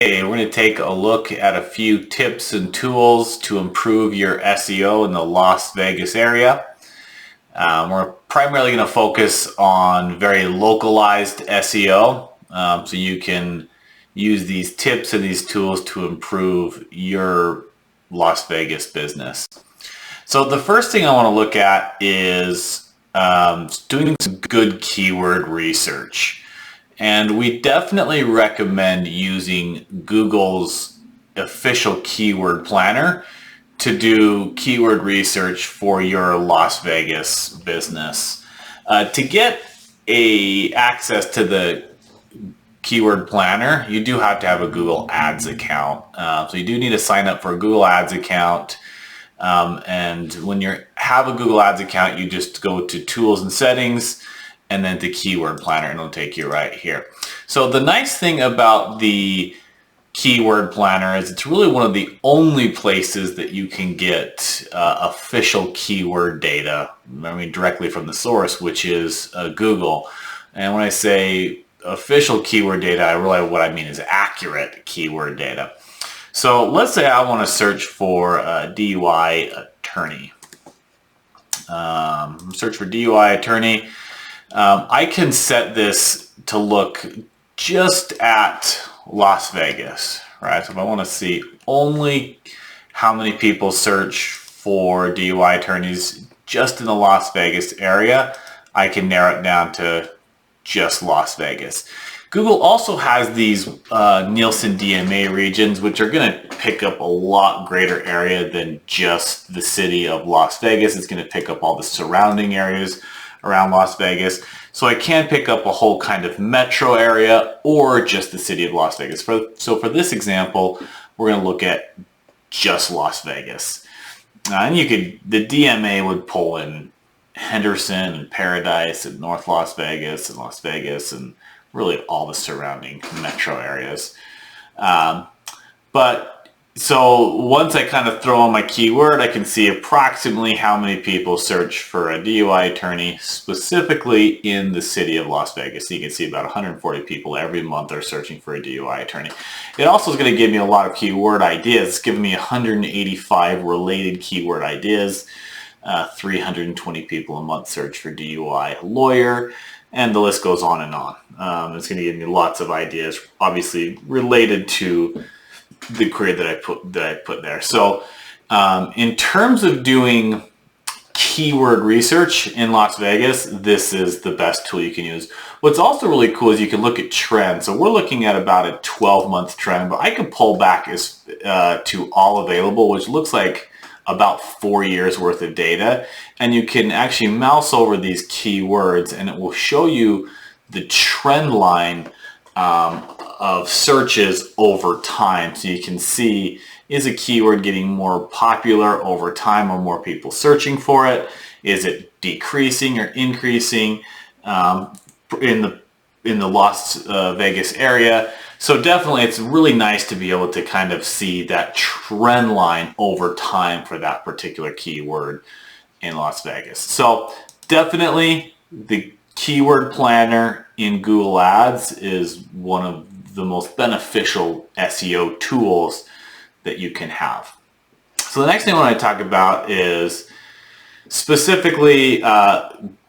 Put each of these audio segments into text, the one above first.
We're going to take a look at a few tips and tools to improve your SEO in the Las Vegas area. We're primarily going to focus on very localized SEO, so you can use these tips and these tools to improve your Las Vegas business. So the first thing I want to look at is doing some good keyword research. And we definitely recommend using Google's official keyword planner to do keyword research for your Las Vegas business. To get access to the keyword planner, you do have to have a Google Ads account. So you do need to sign up for a Google Ads account. And when you have a Google Ads account, you just go to Tools and Settings, and then the keyword planner, and it'll take you right here. So the nice thing about the keyword planner is it's really one of the only places that you can get official keyword data, directly from the source, which is Google. And when I say official keyword data, I realize what I mean is accurate keyword data. So let's say I want to search for a DUI attorney. Search for DUI attorney. I can set this to look just at Las Vegas, right? So if I want to see only how many people search for DUI attorneys just in the Las Vegas area, I can narrow it down to just Las Vegas. Google also has these Nielsen DMA regions, which are going to pick up a lot greater area than just the city of Las Vegas. It's going to pick up all the surrounding areas around Las Vegas. So I can pick up a whole kind of metro area or just the city of Las Vegas. So for this example, we're going to look at just Las Vegas. And the DMA would pull in Henderson and Paradise and North Las Vegas and really all the surrounding metro areas. So once I kind of throw in my keyword, I can see approximately how many people search for a DUI attorney specifically in the city of Las Vegas. So you can see about 140 people every month are searching for a DUI attorney. It also is going to give me a lot of keyword ideas. It's giving me 185 related keyword ideas. 320 people a month search for DUI lawyer, and the list goes on and on. It's going to give me lots of ideas, obviously related to the query that I put there. So in terms of doing keyword research in Las Vegas, this is the best tool you can use. What's also really cool is you can look at trends. So we're looking at about a 12-month trend, but I can pull back to all available, which looks like about 4 years worth of data. And you can actually mouse over these keywords and it will show you the trend line of searches over time. So you can see, is a keyword getting more popular over time? Or more people searching for it? Is it decreasing or increasing in the Las Vegas area? So definitely it's really nice to be able to kind of see that trend line over time for that particular keyword in Las Vegas. So definitely the keyword planner in Google Ads is one of the most beneficial SEO tools that you can have. So the next thing I want to talk about is specifically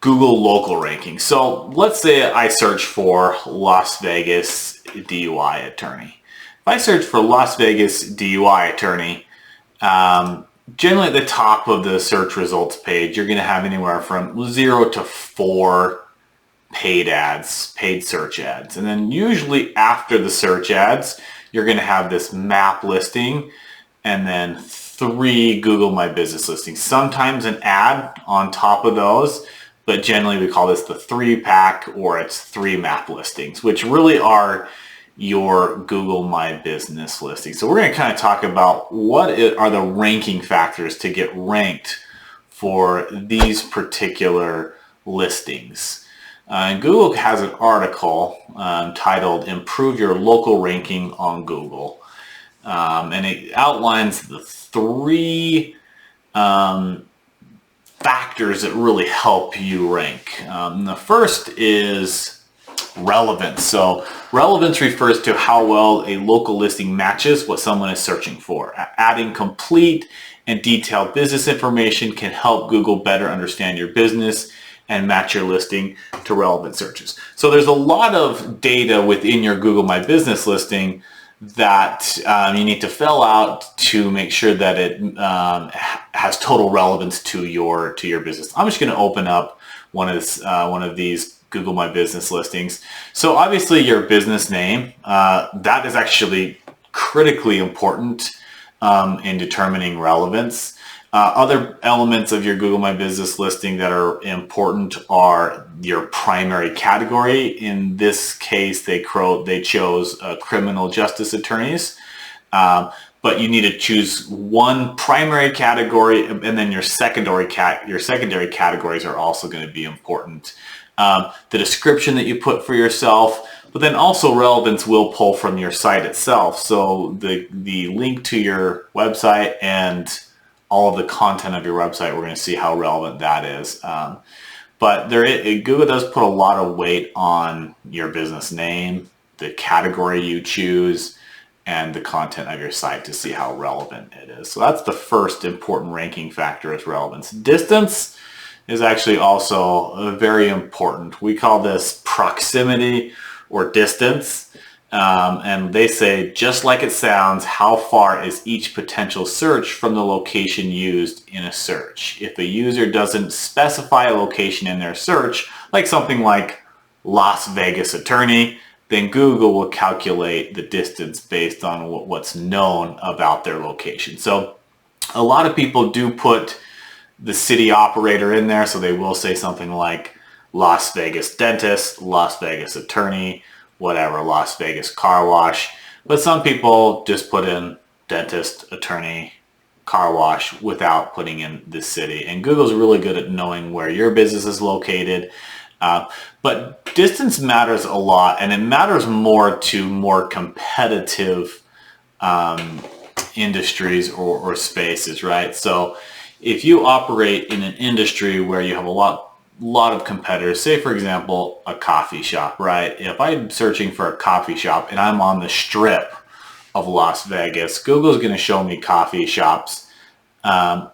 Google local ranking. So let's say I search for Las Vegas DUI attorney. If I search for Las Vegas DUI attorney, generally at the top of the search results page, you're going to have anywhere from 0 to 4 paid search ads. And then usually after the search ads, you're going to have this map listing and then 3 Google My Business listings. Sometimes an ad on top of those, but generally we call this the 3-pack, or it's 3 map listings, which really are your Google My Business listings. So we're going to kind of talk about what are the ranking factors to get ranked for these particular listings. And Google has an article titled "Improve Your Local Ranking on Google." And it outlines the 3 factors that really help you rank. The first is relevance. So relevance refers to how well a local listing matches what someone is searching for. Adding complete and detailed business information can help Google better understand your business and match your listing to relevant searches. So there's a lot of data within your Google My Business listing that you need to fill out to make sure that it has total relevance to your business. I'm just going to open up one of these Google My Business listings. So obviously your business name, that is actually critically important in determining relevance. Other elements of your Google My Business listing that are important are your primary category. In this case, they chose criminal justice attorneys. But you need to choose one primary category, and then your secondary categories are also going to be important. The description that you put for yourself, but then also relevance will pull from your site itself. So the link to your website and all of the content of your website, we're going to see how relevant that is. But Google does put a lot of weight on your business name, the category you choose, and the content of your site to see how relevant it is. So that's the first important ranking factor, is relevance. Distance is actually also very important. We call this proximity or distance. And they say, just like it sounds, how far is each potential search from the location used in a search? If a user doesn't specify a location in their search, like something like Las Vegas attorney, then Google will calculate the distance based on what's known about their location. So a lot of people do put the city operator in there, so they will say something like Las Vegas dentist, Las Vegas attorney, whatever, Las Vegas car wash. But some people just put in dentist, attorney, car wash without putting in the city. And Google's really good at knowing where your business is located. But distance matters a lot, and it matters more to more competitive industries or spaces, right? So if you operate in an industry where you have a lot of competitors, say for example a coffee shop, right? If I'm searching for a coffee shop and I'm on the strip of Las Vegas, Google's going to show me coffee shops in a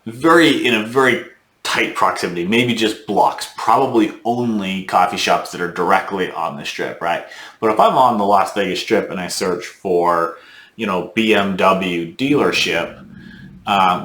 very tight proximity, maybe just blocks, probably only coffee shops that are directly on the strip, right? But if I'm on the Las Vegas Strip and I search for, BMW dealership,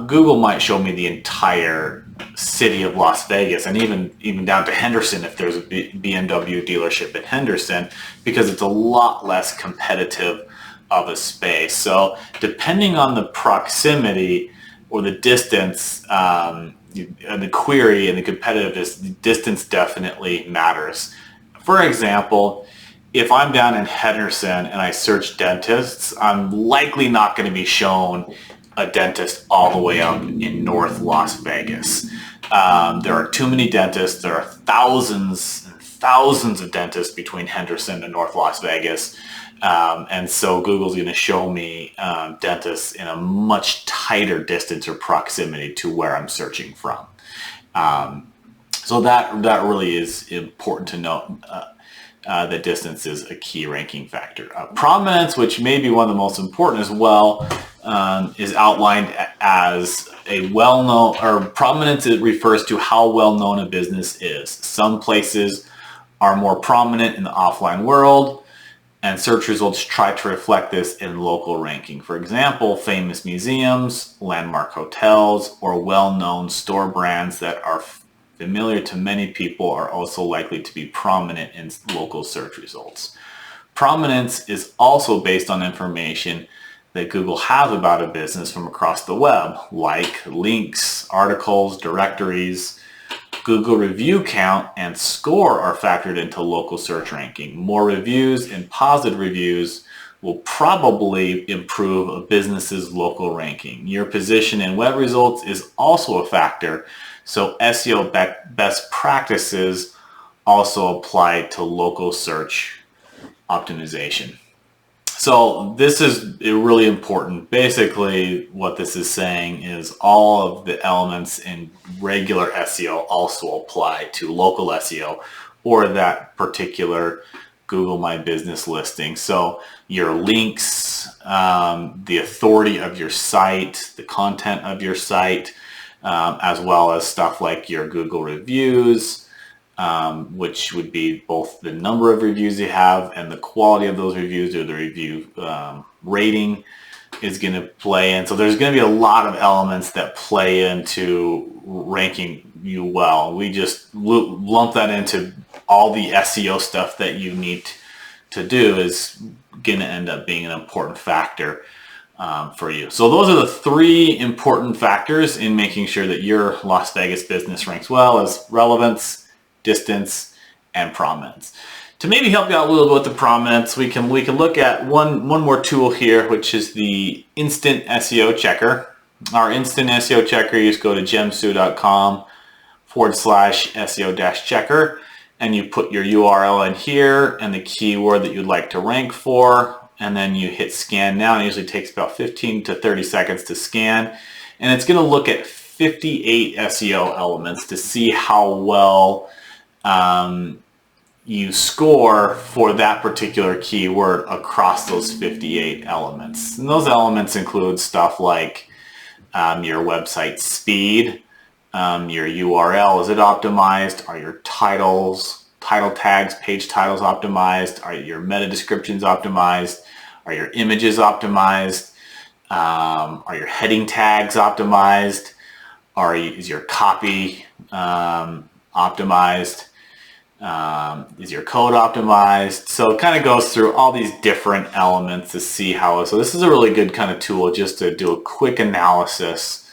Google might show me the entire city of Las Vegas, and even down to Henderson if there's a BMW dealership in Henderson, because it's a lot less competitive of a space. So depending on the proximity or the distance, and the query and the competitiveness, the distance definitely matters. For example, if I'm down in Henderson and I search dentists, I'm likely not going to be shown a dentist all the way up in North Las Vegas. There are too many dentists. There are thousands and thousands of dentists between Henderson and North Las Vegas. And so Google's going to show me dentists in a much tighter distance or proximity to where I'm searching from. So that really is important to note. That distance is a key ranking factor. Prominence, which may be one of the most important as well, is outlined as a well-known, or prominence, it refers to how well-known a business is. Some places are more prominent in the offline world, and search results try to reflect this in local ranking. For example, famous museums, landmark hotels, or well-known store brands that are familiar to many people are also likely to be prominent in local search results. Prominence is also based on information that Google has about a business from across the web, like links, articles, directories. Google review count and score are factored into local search ranking. More reviews and positive reviews will probably improve a business's local ranking. Your position in web results is also a factor, so SEO best practices also apply to local search optimization. So this is really important. Basically, what this is saying is all of the elements in regular SEO also apply to local SEO, or that particular Google My Business listing. So your links, the authority of your site, the content of your site, as well as stuff like your Google reviews, which would be both the number of reviews you have and the quality of those reviews, or the review rating is going to play in. So there's going to be a lot of elements that play into ranking you well. We just lump that into all the SEO stuff that you need to do is going to end up being an important factor for you. So those are the 3 important factors in making sure that your Las Vegas business ranks well: as relevance, distance, and prominence. To maybe help you out a little bit with the prominence, we can look at one more tool here, which is the Instant SEO Checker. Our Instant SEO Checker, you just go to gemsu.com/SEO-checker, and you put your URL in here and the keyword that you'd like to rank for, and then you hit scan now. And it usually takes about 15 to 30 seconds to scan, and it's going to look at 58 SEO elements to see how well you score for that particular keyword across those 58 elements. And those elements include stuff like your website speed, your URL, is it optimized? Are your titles, title tags, page titles optimized? Are your meta descriptions optimized? Are your images optimized? Are your heading tags optimized? Is your copy optimized? Is your code optimized? So it kind of goes through all these different elements to see how. So this is a really good kind of tool just to do a quick analysis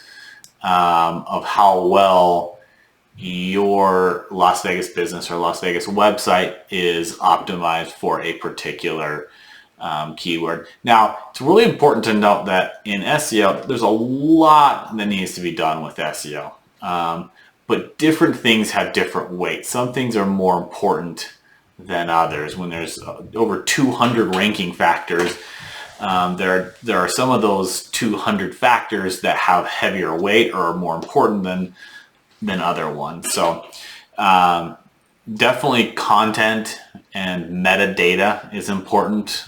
of how well your Las Vegas business or Las Vegas website is optimized for a particular keyword. Now, it's really important to note that in SEO, there's a lot that needs to be done with SEO. But different things have different weights. Some things are more important than others. When there's over 200 ranking factors, there are some of those 200 factors that have heavier weight or are more important than other ones. So definitely content and metadata is important.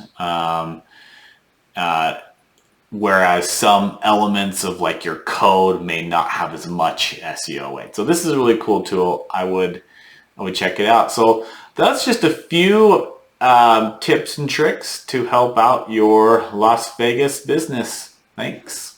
Whereas some elements of like your code may not have as much SEO weight. So this is a really cool tool. I would check it out. So that's just a few tips and tricks to help out your Las Vegas business. Thanks.